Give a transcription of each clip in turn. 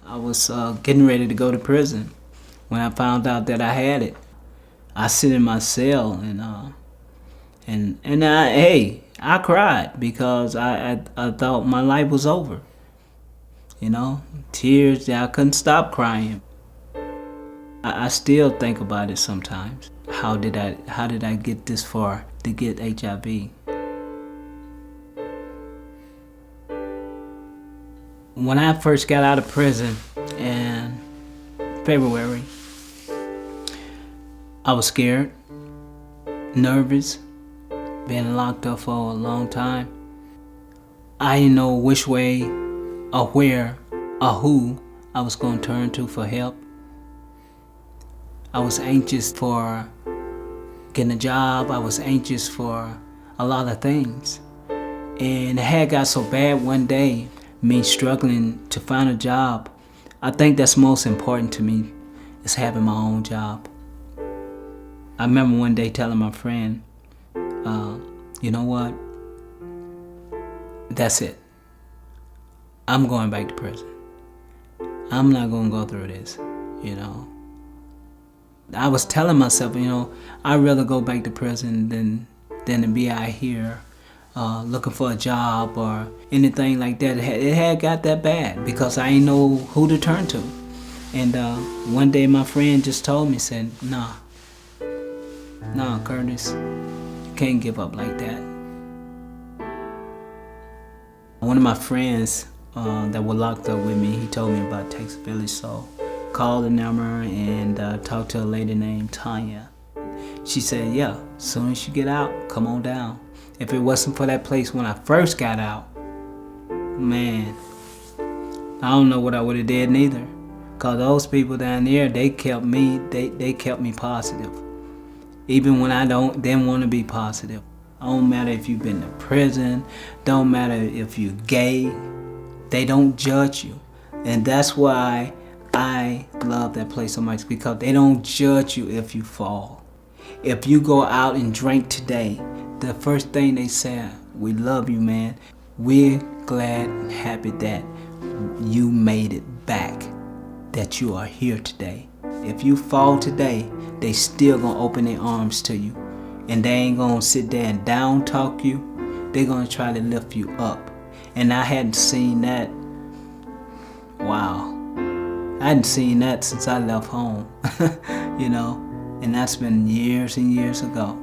I was getting ready to go to prison when I found out that I had it. I sit in my cell I cried because I thought my life was over. You know, tears. I couldn't stop crying. I still think about it sometimes. How did I get this far to get HIV? When I first got out of prison in February, I was scared, nervous, been locked up for a long time. I didn't know which way or where or who I was going to turn to for help. I was anxious for getting a job. I was anxious for a lot of things. And it had got so bad one day, me struggling to find a job. I think that's most important to me, is having my own job. I remember one day telling my friend, you know what? That's it. I'm going back to prison. I'm not going to go through this, you know. I was telling myself, you know, I'd rather go back to prison than to be out here looking for a job or anything like that. It had got that bad because I didn't know who to turn to. And one day my friend just told me, said, nah, Curtis, you can't give up like that. One of my friends that were locked up with me, he told me about Texas Village, so called the number and talked to a lady named Tanya. She said, yeah, as soon as you get out, come on down. If it wasn't for that place when I first got out, man, I don't know what I would have did neither. Cause those people down there, they kept me positive. Even when I didn't want to be positive. Don't matter if you've been to prison, don't matter if you're gay, they don't judge you. And that's why I love that place so much, because they don't judge you if you fall. If you go out and drink today, the first thing they say, we love you, man. We're glad and happy that you made it back, that you are here today. If you fall today, they still gonna open their arms to you. And they ain't gonna sit there and down talk you. They're gonna try to lift you up. And I hadn't seen that, wow. I hadn't seen that since I left home, you know. And that's been years and years ago.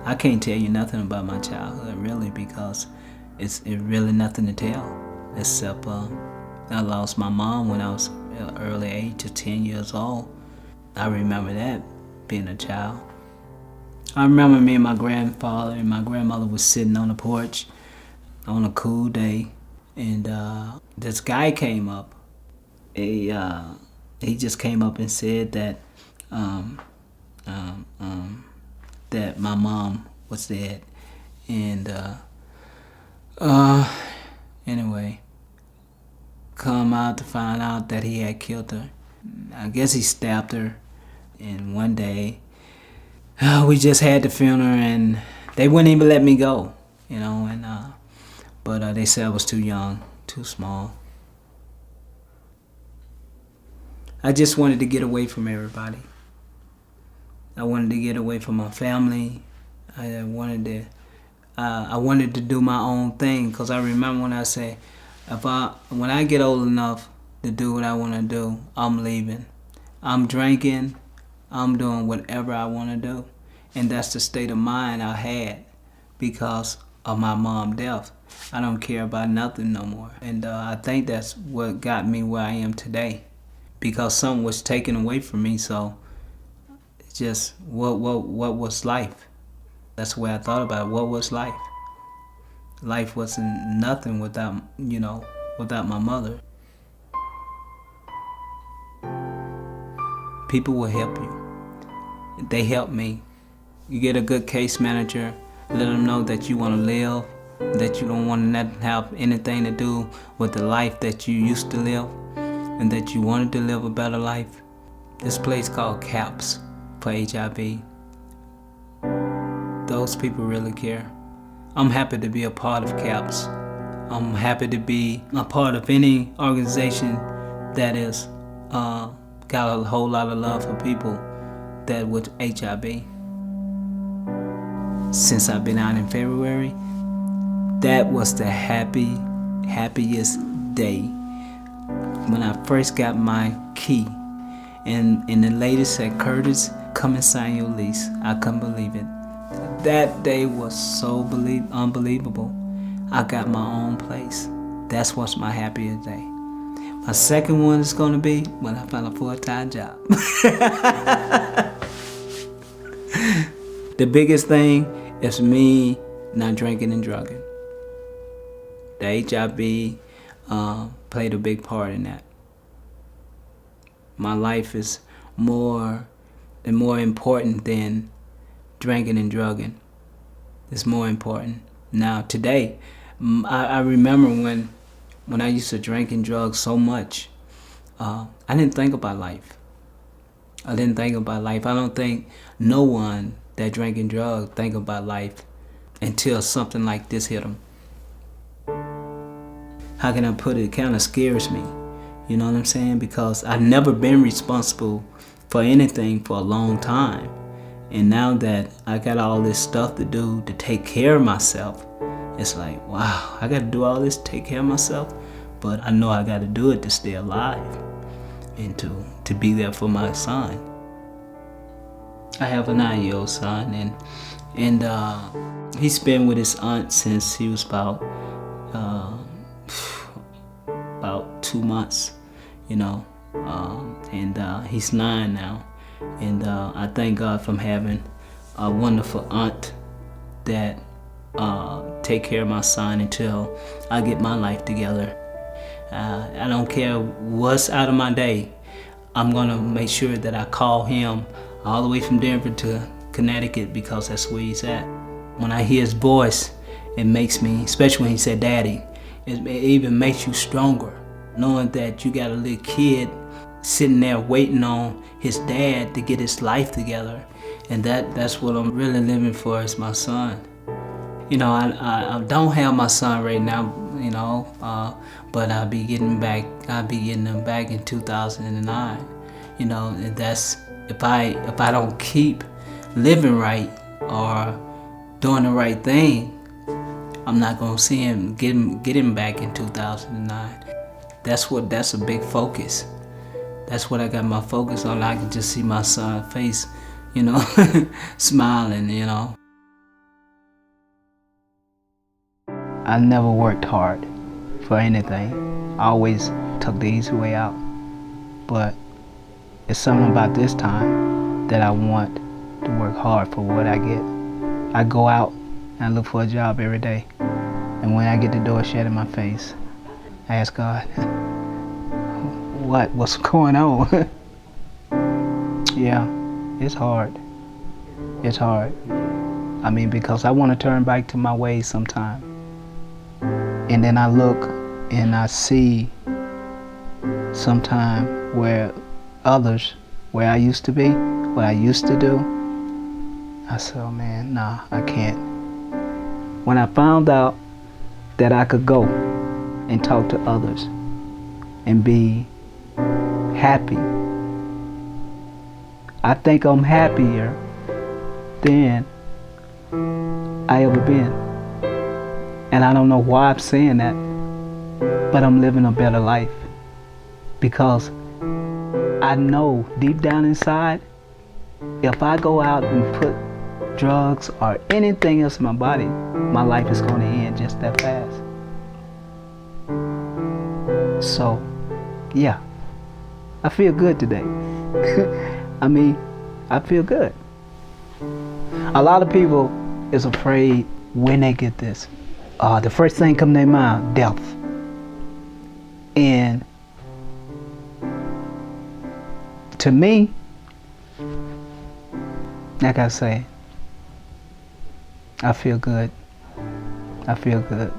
I can't tell you nothing about my childhood, really, because it's really nothing to tell. Except I lost my mom when I was early age of 10 years old. I remember that, being a child. I remember me and my grandfather and my grandmother was sitting on the porch on a cool day, and this guy came up. He just came up and said that that my mom was dead, and anyway, come out to find out that he had killed her. I guess he stabbed her, and one day we just had the funeral, and they wouldn't even let me go, you know, and but they said I was too young, too small. I just wanted to get away from everybody. I wanted to get away from my family. I wanted to do my own thing, because I remember when I said, when I get old enough to do what I want to do, I'm leaving. I'm drinking. I'm doing whatever I want to do. And that's the state of mind I had because of my mom's death. I don't care about nothing no more. And I think that's what got me where I am today, because something was taken away from me. So it's just, what was life? That's the way I thought about it. What was life? Life wasn't nothing without, you know, without my mother. People will help you. They helped me. You get a good case manager, let them know that you want to live, that you don't want to have anything to do with the life that you used to live, and that you wanted to live a better life. This place called CAPS for HIV. Those people really care. I'm happy to be a part of CAPS. I'm happy to be a part of any organization that is got a whole lot of love for people that with HIV. Since I've been out in February, that was the happiest day. When I first got my key and the lady said, "Curtis, come and sign your lease." I couldn't believe it. That day was so unbelievable. I got my own place. That's what's my happiest day. My second one is gonna be when I find a full-time job. The biggest thing is me not drinking and drugging. The HIV played a big part in that. My life is more important than drinking and drugging. It's more important. Now today, I remember when I used to drink and drug so much, I didn't think about life. I don't think no one that drank and drug think about life until something like this hit them. How can I put it? It kind of scares me. You know what I'm saying? Because I've never been responsible for anything for a long time. And now that I got all this stuff to do to take care of myself, it's like, wow, I got to do all this to take care of myself. But I know I got to do it to stay alive and to be there for my son. I have a 9-year-old son, and he's been with his aunt since he was about 2 months, you know, and he's 9 now. And I thank God for having a wonderful aunt that take care of my son until I get my life together. I don't care what's out of my day. I'm gonna make sure that I call him all the way from Denver to Connecticut because that's where he's at. When I hear his voice, it makes me, especially when he said daddy, it even makes you stronger, knowing that you got a little kid sitting there waiting on his dad to get his life together. And that's what I'm really living for is my son. You know, I don't have my son right now, you know, but I'll be getting him back in 2009. You know, and that's if I don't keep living right or doing the right thing, I'm not gonna see him get him back in 2009. That's a big focus. That's what I got my focus on. I can just see my son's face, you know, smiling, you know. I never worked hard for anything. I always took the easy way out. But it's something about this time that I want to work hard for what I get. I go out and I look for a job every day. And when I get the door shut in my face, I ask God, what's going on? Yeah, it's hard. It's hard. I mean, because I want to turn back to my ways sometime. And then I look and I see sometime where I used to be, what I used to do. I said, oh man, nah, I can't. When I found out that I could go and talk to others and be happy, I think I'm happier than I ever been. And I don't know why I'm saying that, but I'm living a better life. Because I know deep down inside, if I go out and put drugs or anything else in my body, my life is going to end just that fast. So, yeah, I feel good today. I mean, I feel good. A lot of people is afraid when they get this. The first thing come to their mind, death. And to me, like I say, I feel good. I feel good.